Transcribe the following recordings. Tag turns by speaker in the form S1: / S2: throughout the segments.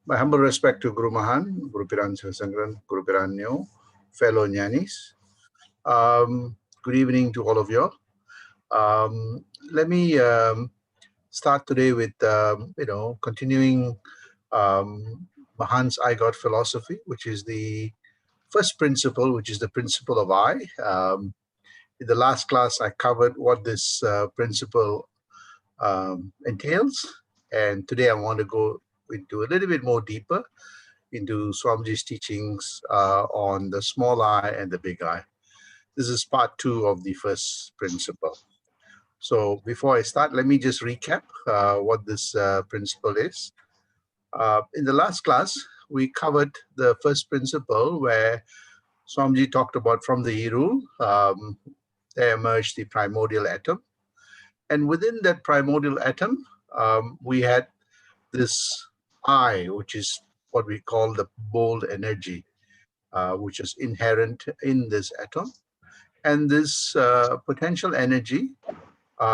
S1: My humble respect to Guru Mahan, Guru Piran Sangran, Guru Piran Neo, fellow Nyanis. Good evening to all of you. Let me start today with continuing Mahan's I God philosophy, which is the first principle, which is the principle of I. In the last class, I covered what this principle entails, and today I want to go into a little bit more deeper into Swamiji's teachings on the small I and the big I. This is part 2 of the first principle. So before I start, let me just recap what this principle is. In the last class, we covered the first principle where Swamiji talked about from the Irul, there emerged the primordial atom. And within that primordial atom, we had this I, which is what we call the bold energy, which is inherent in this atom. And this potential energy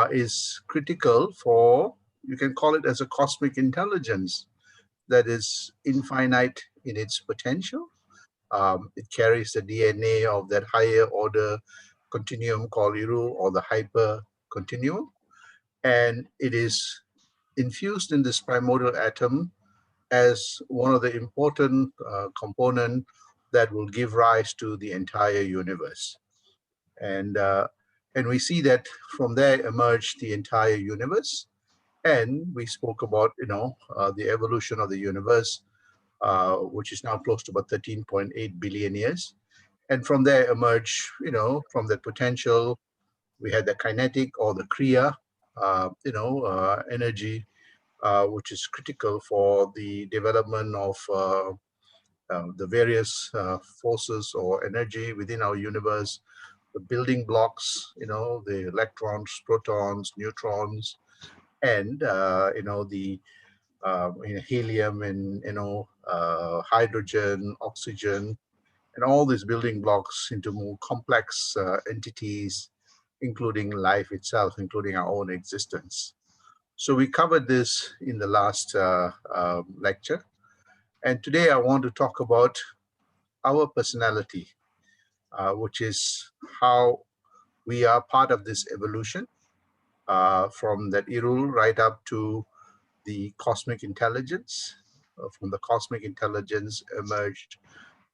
S1: is critical for, you can call it as a cosmic intelligence that is infinite in its potential. It carries the DNA of that higher order continuum called Iru, or the hyper continuum. And it is infused in this primordial atom as one of the important component that will give rise to the entire universe. And we see that from there emerged the entire universe. And we spoke about, the evolution of the universe, which is now close to about 13.8 billion years. And from there emerged, from the potential, we had the kinetic or the kriya, energy, which is critical for the development of the various forces or energy within our universe, the building blocks, the electrons, protons, neutrons, and the helium and hydrogen, oxygen, and all these building blocks into more complex entities, including life itself, including our own existence. So we covered this in the last lecture. And today I want to talk about our personality, which is how we are part of this evolution, from that Irul right up to the cosmic intelligence. From the cosmic intelligence emerged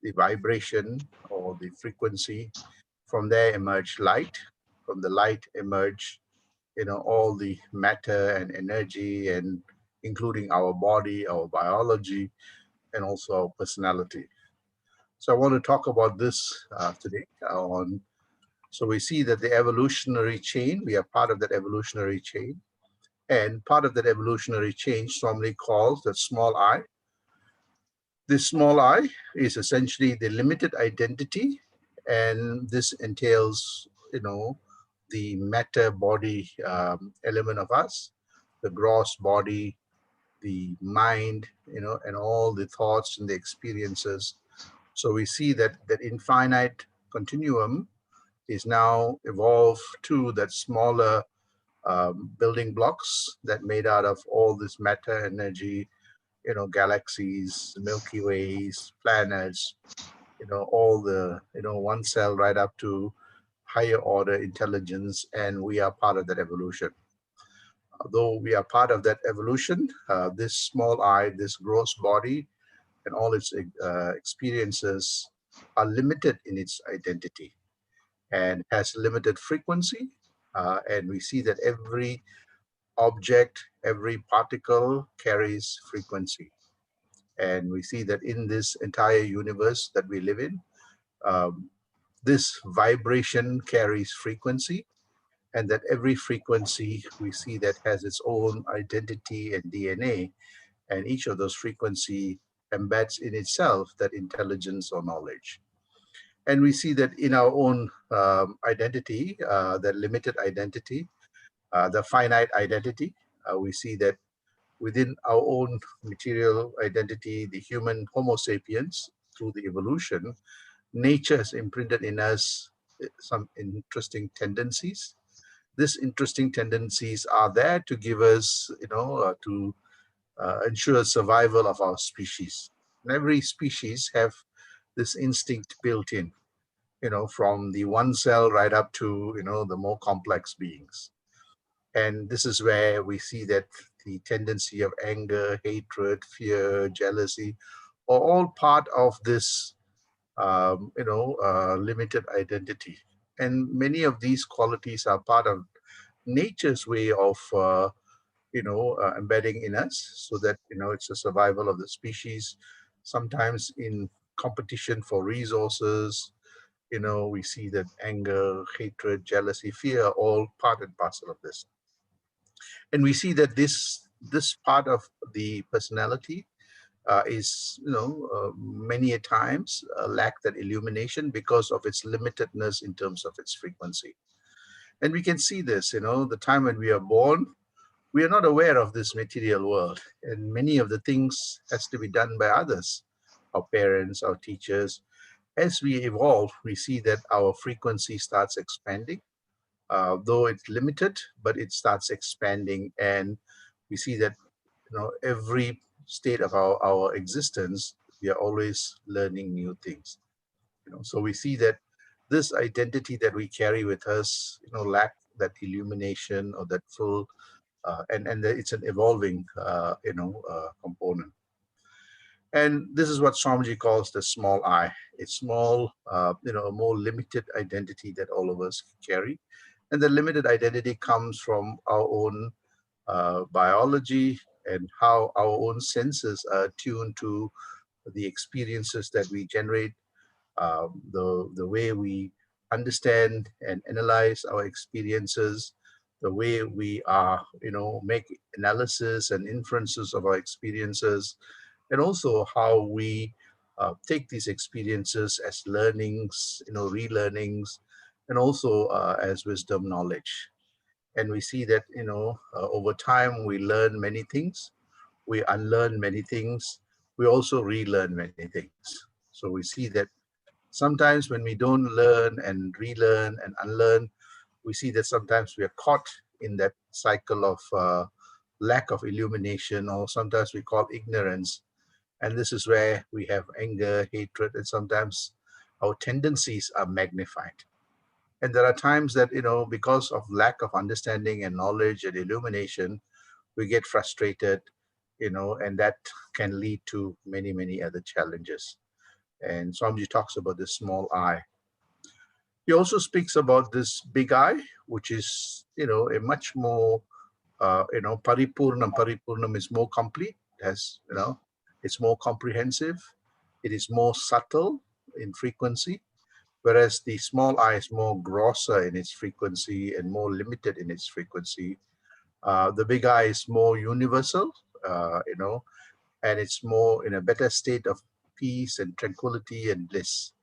S1: the vibration or the frequency. From there emerged light. From the light emerged, all the matter and energy, and including our body, our biology, and also our personality. So I want to talk about this today. So we see that the evolutionary chain, we are part of that evolutionary chain. And part of that evolutionary chain, Swami calls the small I. This small I is essentially the limited identity, and this entails, the matter body element of us, the gross body, the mind, and all the thoughts and the experiences. So we see that that infinite continuum is now evolved to that smaller building blocks that made out of all this matter, energy, galaxies, Milky Ways, planets, all the, one cell right up to higher order intelligence, and we are part of that evolution. Although we are part of that evolution, this small I, this gross body, and all its experiences are limited in its identity and has limited frequency. And we see that every object, every particle carries frequency. And we see that in this entire universe that we live in, this vibration carries frequency, and that every frequency we see that has its own identity and DNA, and each of those frequency embeds in itself that intelligence or knowledge. And we see that in our own identity, the limited identity, the finite identity, we see that within our own material identity, the human Homo sapiens, through the evolution, nature has imprinted in us some interesting tendencies. These interesting tendencies are there to give us, to ensures survival of our species. And every species have this instinct built in, from the one cell right up to, the more complex beings. And this is where we see that the tendency of anger, hatred, fear, jealousy are all part of this, limited identity. And many of these qualities are part of nature's way of, embedding in us, so that, it's a survival of the species, sometimes in competition for resources. We see that anger, hatred, jealousy, fear are all part and parcel of this. And we see that this part of the personality is, many a times lack that illumination because of its limitedness in terms of its frequency. And we can see this, the time when we are born, we are not aware of this material world, and many of the things has to be done by others, our parents, our teachers. As we evolve, we see that our frequency starts expanding, though it's limited, but it starts expanding. And we see that, every state of our existence, we are always learning new things. So we see that this identity that we carry with us, lack that illumination or that full, and that it's an evolving, component. And this is what Swamiji calls the small I. It's small, a more limited identity that all of us carry. And the limited identity comes from our own biology and how our own senses are tuned to the experiences that we generate, the way we understand and analyze our experiences, the way we are, make analysis and inferences of our experiences, and also how we take these experiences as learnings, relearnings, and also as wisdom knowledge. And we see that, over time we learn many things, we unlearn many things, we also relearn many things. So we see that sometimes when we don't learn and relearn and unlearn, we see that sometimes we are caught in that cycle of lack of illumination, or sometimes we call ignorance. And this is where we have anger, hatred, and sometimes our tendencies are magnified. And there are times that, because of lack of understanding and knowledge and illumination, we get frustrated, and that can lead to many, many other challenges. And Swamiji talks about this small I. He also speaks about this big I, which is, a much more, paripurnam. Paripurnam is more complete, has, it's more comprehensive, it is more subtle in frequency, whereas the small I is more grosser in its frequency and more limited in its frequency. The big I is more universal, and it's more in a better state of peace and tranquility and bliss.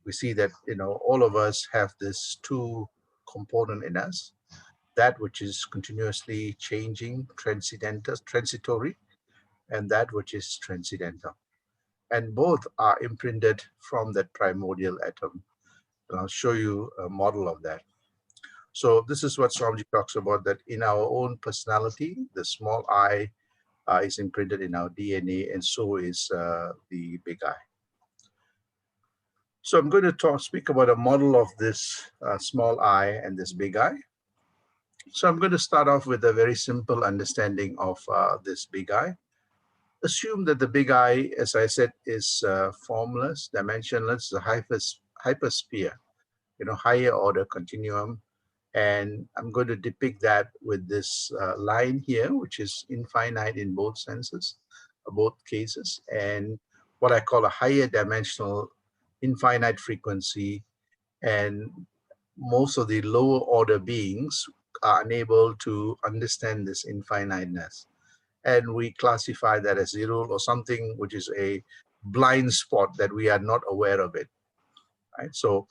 S1: We see that, all of us have this two component in us, that which is continuously changing, transcendental, transitory, and that which is transcendental. And both are imprinted from that primordial atom. And I'll show you a model of that. So this is what Swamiji talks about, that in our own personality, the small I is imprinted in our DNA, and so is the big I. So I'm going to speak about a model of this small I and this big I. So I'm going to start off with a very simple understanding of this big I. Assume that the big I, as I said, is formless, dimensionless, a hypersphere, higher order continuum. And I'm going to depict that with this line here, which is infinite in both senses, both cases, and what I call a higher dimensional infinite frequency. And most of the lower order beings are unable to understand this infiniteness. And we classify that as zero, or something which is a blind spot that we are not aware of it. Right? So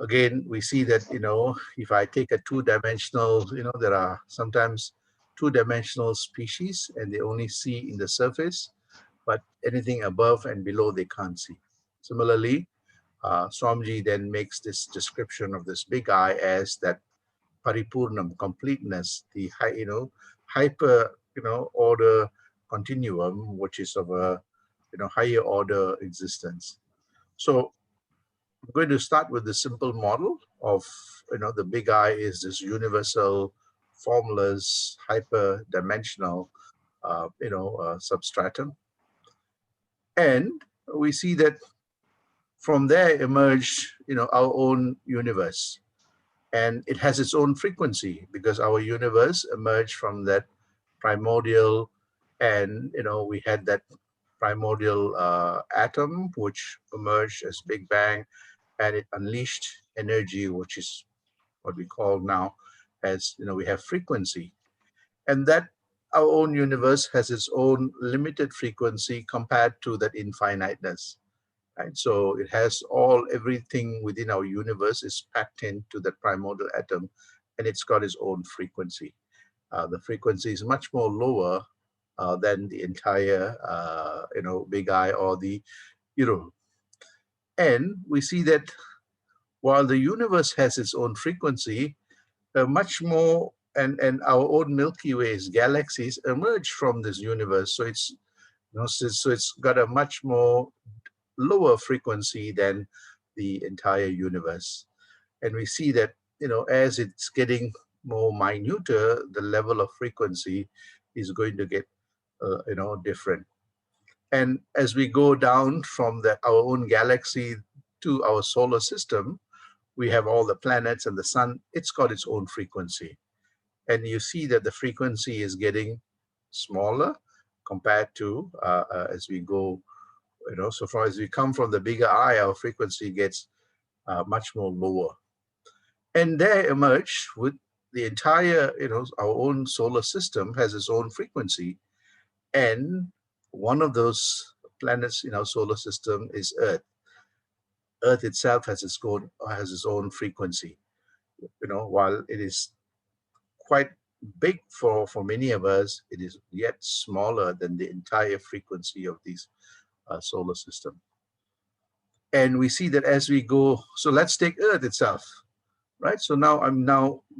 S1: again, we see that, if I take a two-dimensional, there are sometimes two-dimensional species and they only see in the surface, but anything above and below they can't see. Similarly, Swamiji then makes this description of this big I as that paripurnam, completeness, the high, hyper, order continuum, which is of a higher order existence. So I'm going to start with the simple model of the big I is this universal, formless, hyper-dimensional substratum, and we see that from there emerged our own universe, and it has its own frequency because our universe emerged from that primordial, and we had that primordial atom which emerged as Big Bang, and it unleashed energy, which is what we call now as we have frequency, and that our own universe has its own limited frequency compared to that infiniteness. Right? So it has everything within our universe is packed into that primordial atom, and it's got its own frequency. The frequency is much more lower than the entire, big I or the, and we see that while the universe has its own frequency, much more, and our own Milky Ways, galaxies emerge from this universe. So it's, so it's got a much more lower frequency than the entire universe. And we see that, as it's getting more minuter, the level of frequency is going to get, different. And as we go down from our own galaxy to our solar system, we have all the planets and the sun. It's got its own frequency. And you see that the frequency is getting smaller compared to as we go, so far as we come from the bigger I, our frequency gets much more lower. And there emerge with the entire, our own solar system has its own frequency. And one of those planets in our solar system is Earth. Earth itself has its own frequency. While it is quite big for many of us, it is yet smaller than the entire frequency of these solar system. And we see that as we go, so let's take Earth itself, right? So now I'm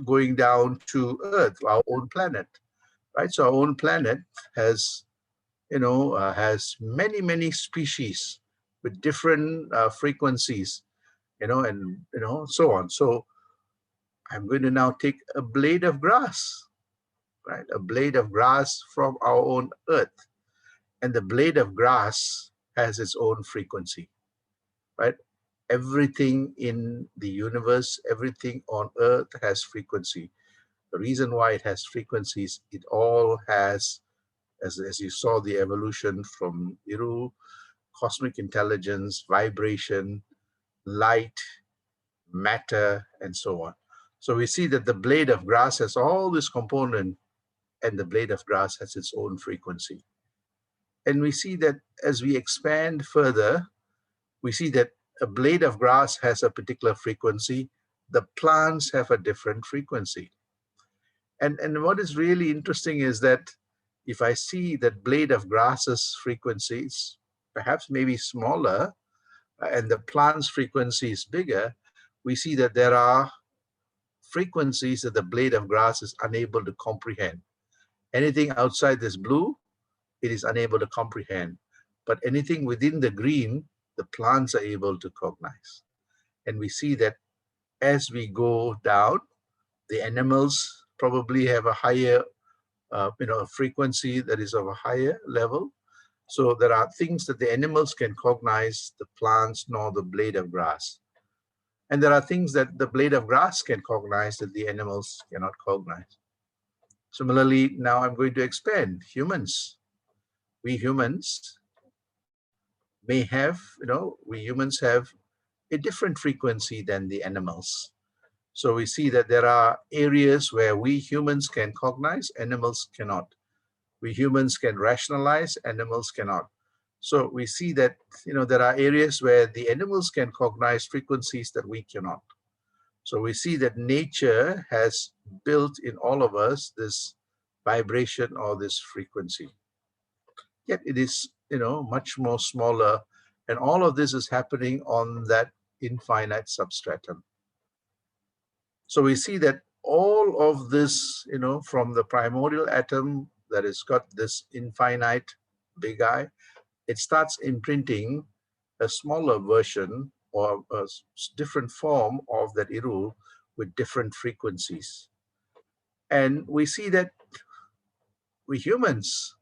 S1: going down to Earth, our own planet, right? So our own planet has, has many species with different frequencies, and so on. So I'm going to now take a blade of grass, right? A blade of grass from our own Earth, and the blade of grass has its own frequency, right? Everything in the universe, everything on Earth has frequency. The reason why it has frequencies, it all has, as you saw, the evolution from Iru, cosmic intelligence, vibration, light, matter, and so on. So we see that the blade of grass has all this component, and the blade of grass has its own frequency. And we see that as we expand further, we see that a blade of grass has a particular frequency, the plants have a different frequency. And what is really interesting is that if I see that blade of grass's frequencies, perhaps maybe smaller, and the plant's frequency is bigger, we see that there are frequencies that the blade of grass is unable to comprehend. Anything outside this blue, it is unable to comprehend. But anything within the green, the plants are able to cognize. And we see that as we go down, the animals probably have a higher frequency that is of a higher level. So there are things that the animals can cognize, the plants nor the blade of grass. And there are things that the blade of grass can cognize that the animals cannot cognize. Similarly, now I'm going to expand humans. We humans may have, we humans have a different frequency than the animals. So we see that there are areas where we humans can cognize, animals cannot. We humans can rationalize, animals cannot. So we see that, there are areas where the animals can cognize frequencies that we cannot. So we see that nature has built in all of us this vibration or this frequency. Yet it is, much more smaller. And all of this is happening on that infinite substratum. So we see that all of this, from the primordial atom that has got this infinite big I, it starts imprinting a smaller version or a different form of that Irul with different frequencies. And we see that we humans,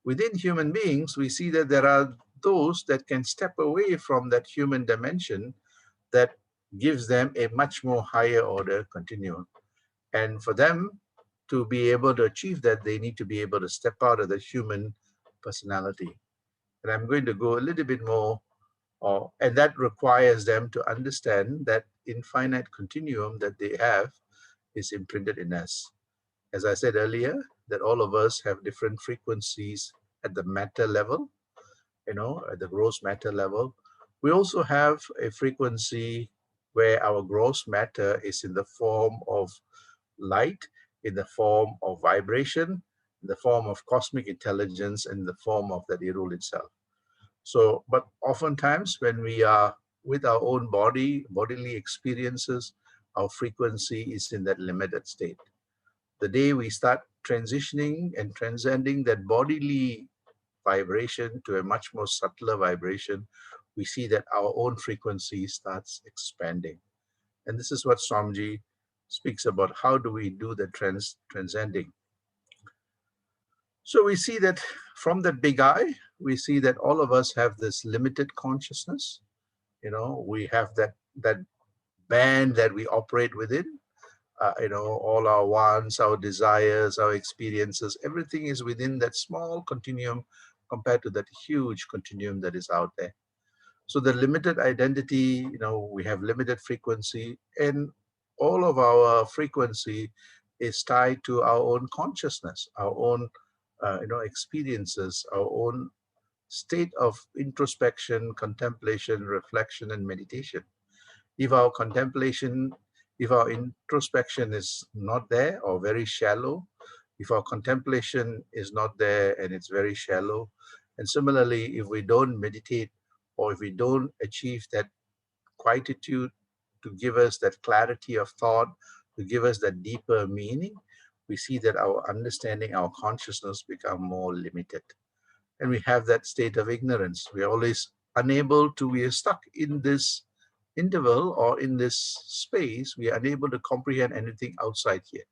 S1: within human beings, we see that there are those that can step away from that human dimension that gives them a much more higher order continuum. And for them to be able to achieve that, they need to be able to step out of the human personality. And I'm going to go a little bit more, and that requires them to understand that infinite continuum that they have is imprinted in us. As I said earlier, that all of us have different frequencies at the matter level, at the gross matter level. We also have a frequency where our gross matter is in the form of light, in the form of vibration, in the form of cosmic intelligence, in the form of that Irul itself. So, but oftentimes when we are with our own bodily experiences, our frequency is in that limited state. The day we start transitioning and transcending that bodily vibration to a much more subtler vibration, we see that our own frequency starts expanding. And this is what Swamiji speaks about. How do we do the transcending? So we see that from that big I, we see that all of us have this limited consciousness. We have that band that we operate within. All our wants, our desires, our experiences, everything is within that small continuum compared to that huge continuum that is out there. So the limited identity, we have limited frequency, and all of our frequency is tied to our own consciousness, our own, experiences, our own state of introspection, contemplation, reflection, and meditation. If our contemplation, if our introspection is not there or very shallow, if our contemplation is not there and it's very shallow, and similarly, if we don't meditate or if we don't achieve that quietude to give us that clarity of thought, to give us that deeper meaning, we see that our understanding, our consciousness become more limited. And we have that state of ignorance. We are always unable to, we are stuck in this interval or in this space. We are unable to comprehend anything outside here.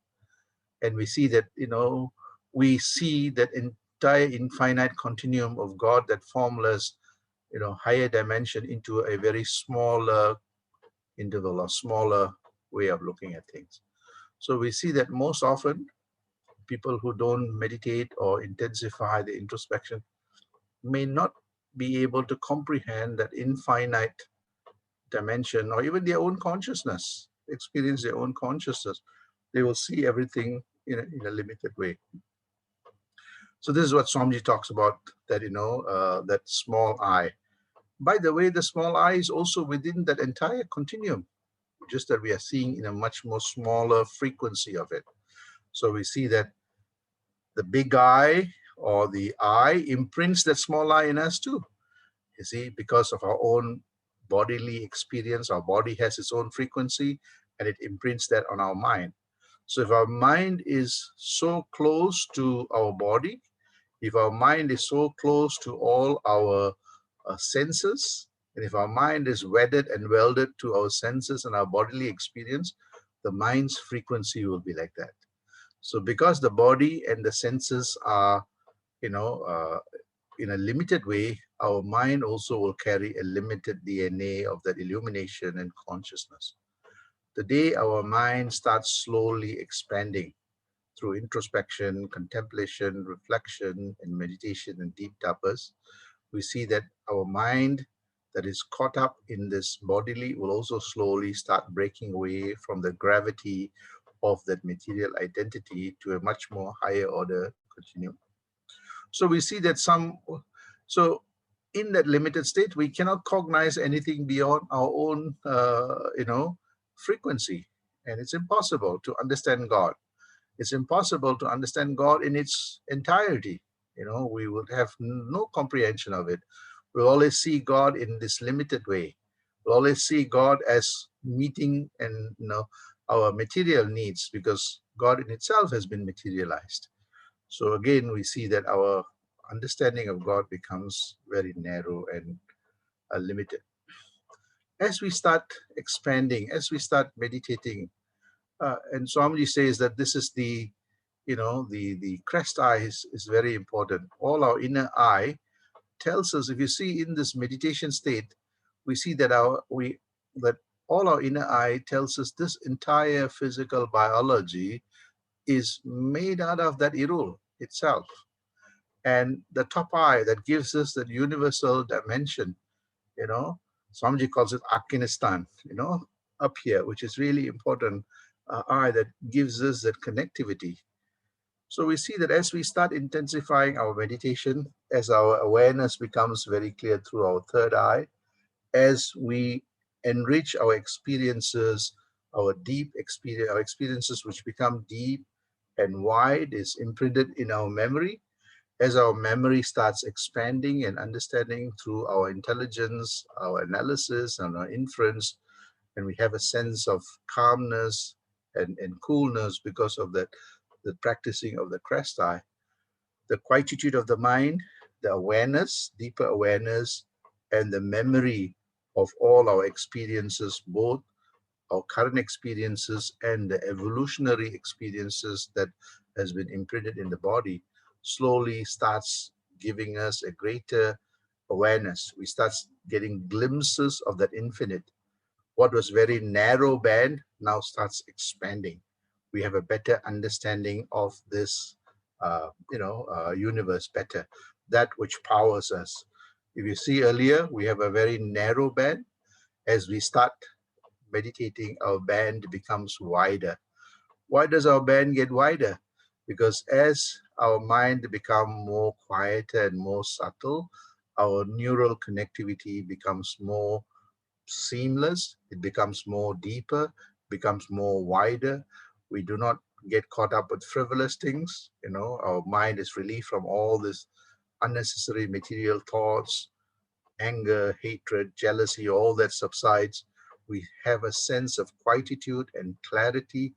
S1: And we see that, we see that entire infinite continuum of God, that formless, higher dimension into a very smaller interval or smaller way of looking at things. So we see that most often people who don't meditate or intensify the introspection may not be able to comprehend that infinite dimension or even their own consciousness, experience their own consciousness. They will see everything in a limited way. So this is what Swamiji talks about, that, that small I. By the way, the small I is also within that entire continuum, just that we are seeing in a much more smaller frequency of it. So we see that the big I or the I imprints that small I in us too. You see, because of our own bodily experience, our body has its own frequency and it imprints that on our mind. So if our mind is so close to our body, if our mind is so close to all our senses, and if our mind is wedded and welded to our senses and our bodily experience, the mind's frequency will be like that. So because the body and the senses are, in a limited way, our mind also will carry a limited DNA of that illumination and consciousness. The day our mind starts slowly expanding through introspection, contemplation, reflection, and meditation and deep tapas, we see that our mind that is caught up in this bodily will also slowly start breaking away from the gravity of that material identity to a much more higher order continuum. So we see that so in that limited state, we cannot cognize anything beyond our own, frequency. And it's impossible to understand God. It's impossible to understand God in its entirety. We would have no comprehension of it. We'll always see God in this limited way. We'll always see God as meeting our material needs, because God in itself has been materialized. So again, we see that our understanding of God becomes very narrow and limited. As we start expanding, as we start meditating, and Swamiji says that this is the, the crest eye is very important. All our inner eye tells us, if you see in this meditation state, we see that that all our inner eye tells us this entire physical biology is made out of that irul itself. And the top eye that gives us that universal dimension, you know, Swamiji calls it Afghanistan, up here, which is really important eye that gives us that connectivity. So we see that as we start intensifying our meditation, as our awareness becomes very clear through our third eye, as we enrich our experiences, our experiences which become deep and wide is imprinted in our memory. As our memory starts expanding and understanding through our intelligence, our analysis, and our inference, and we have a sense of calmness and coolness because of that, the practicing of the crest eye, the quietude of the mind, the awareness, deeper awareness, and the memory of all our experiences, both our current experiences and the evolutionary experiences that has been imprinted in the body, slowly starts giving us a greater awareness. We start getting glimpses of that infinite. What was very narrow band now starts expanding. We have a better understanding of this, universe better, that which powers us. If you see earlier, we have a very narrow band. As we start meditating, our band becomes wider. Why does our band get wider? Because as our mind become more quieter and more subtle, our neural connectivity becomes more seamless, it becomes more deeper, becomes more wider. We do not get caught up with frivolous things. Our mind is relieved from all this unnecessary material thoughts, anger, hatred, jealousy, all that subsides. We have a sense of quietude and clarity.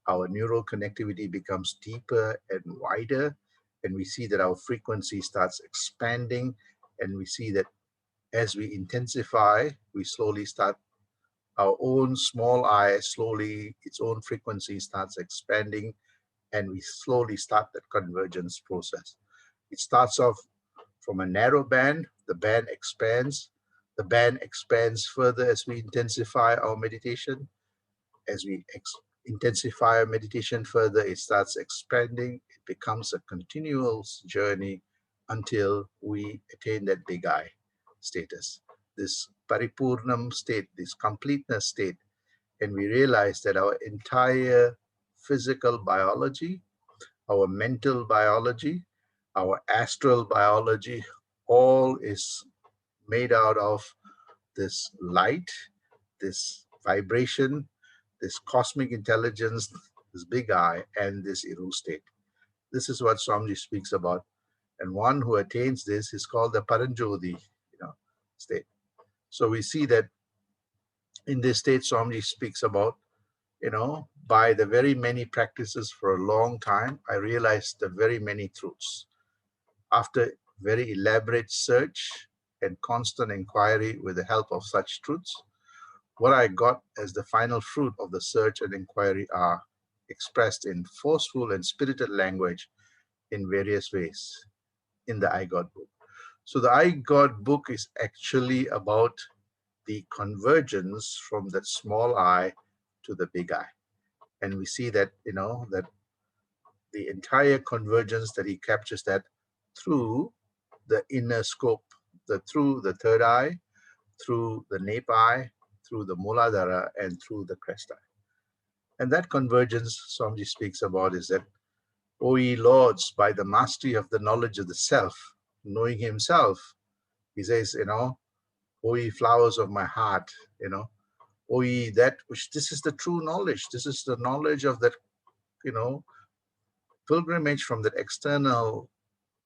S1: Our neural connectivity becomes deeper and wider, and we see that our frequency starts expanding, and we see that as we intensify, we slowly start our own small eye, slowly its own frequency starts expanding, and we slowly start that convergence process. It starts off from a narrow band, the band expands further as we intensify our meditation. As we intensify our meditation further, it starts expanding. It becomes a continuous journey until we attain that big eye status, this paripurnam state, this completeness state. And we realize that our entire physical biology, our mental biology, our astral biology, all is made out of this light, this vibration, this cosmic intelligence, this big eye, and this Iru state. This is what Swamiji speaks about. And one who attains this is called the Paranjodi, state. So we see that in this state, Swamiji speaks about, by the very many practices for a long time, I realized the very many truths. After very elaborate search and constant inquiry with the help of such truths, what I got as the final fruit of the search and inquiry are expressed in forceful and spirited language in various ways in the I God book. So the I God book is actually about the convergence from that small I to the big I. And we see that, that the entire convergence that he captures that through the inner scope, through the third eye, through the nape eye, through the Muladhara, and through the crest eye. And that convergence Swamiji speaks about is that, O ye lords, by the mastery of the knowledge of the self, knowing himself, he says, O ye flowers of my heart, O ye that which, this is the true knowledge. This is the knowledge of that, pilgrimage from that external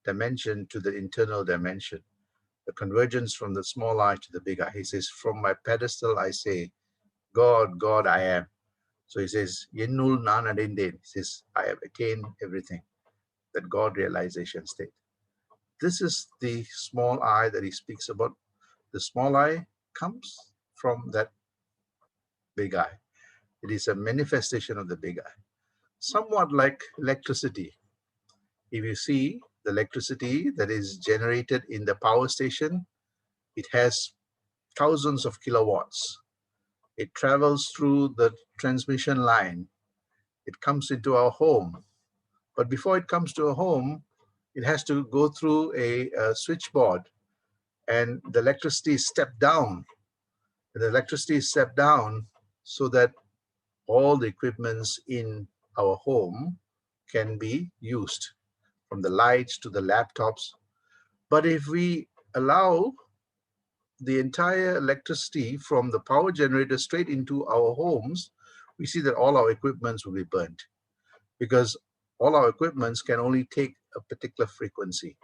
S1: dimension to the internal dimension, the convergence from the small I to the big I. He says, from my pedestal I say, God, God, I am. So he says, Yennul nan adindin. He says, I have attained everything. that God realization state. This is the small I that he speaks about. The small I comes from that big I. It is a manifestation of the big I. Somewhat like electricity. If you see the electricity that is generated in the power station, it has thousands of kilowatts. It travels through the transmission line. It comes into our home. But before it comes to a home, it has to go through a switchboard, and the electricity is stepped down. The electricity is stepped down so that all the equipments in our home can be used, from the lights to the laptops. But if we allow the entire electricity from the power generator straight into our homes, we see that all our equipments will be burnt, because all our equipments can only take a particular frequency.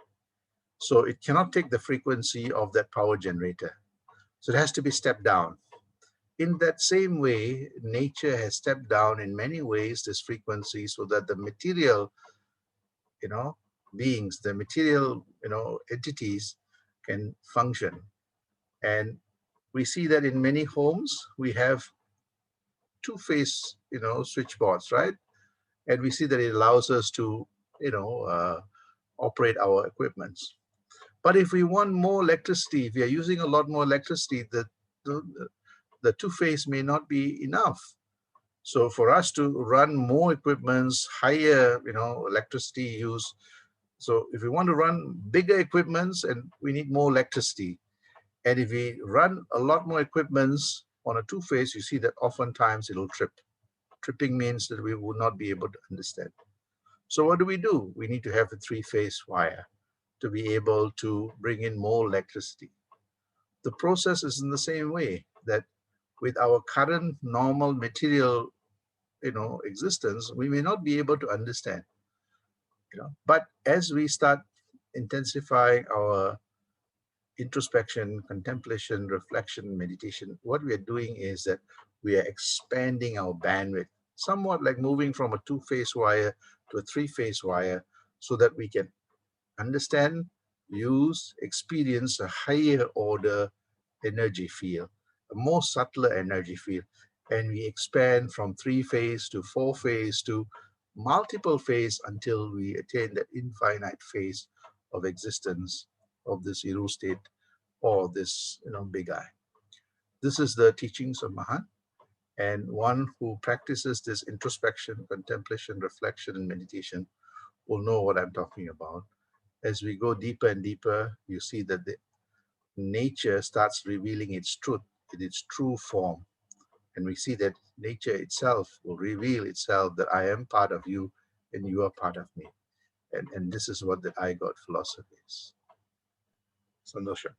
S1: So it cannot take the frequency of that power generator. So it has to be stepped down. In that same way, nature has stepped down in many ways this frequency so that the material, you know, beings, the material, entities can function. And we see that in many homes, we have two-phase, switchboards, right? And we see that it allows us to, you know, uh, operate our equipments. But if we want more electricity, if we are using a lot more electricity, the, the two-phase may not be enough. So for us to run more equipments, higher, electricity use. So if we want to run bigger equipments, and we need more electricity. And if we run a lot more equipments on a two-phase, you see that oftentimes it'll trip. Tripping means that we would not be able to understand. So what do? We need to have a three-phase wire to be able to bring in more electricity. The process is in the same way, that with our current normal material, existence, we may not be able to understand. But as we start intensifying our introspection, contemplation, reflection, meditation, what we are doing is that we are expanding our bandwidth, somewhat like moving from a two-phase wire to a three-phase wire, so that we can understand, use, experience a higher order energy field, a more subtler energy field. And we expand from three-phase to four-phase to multiple phase until we attain that infinite phase of existence of this Iru state, or this, big I. This is the teachings of Mahan. And one who practices this introspection, contemplation, reflection, and meditation will know what I'm talking about. As we go deeper and deeper, you see that the nature starts revealing its truth in its true form. And we see that nature itself will reveal itself, that I am part of you and you are part of me. And this is what the I God philosophy is. Sandosha.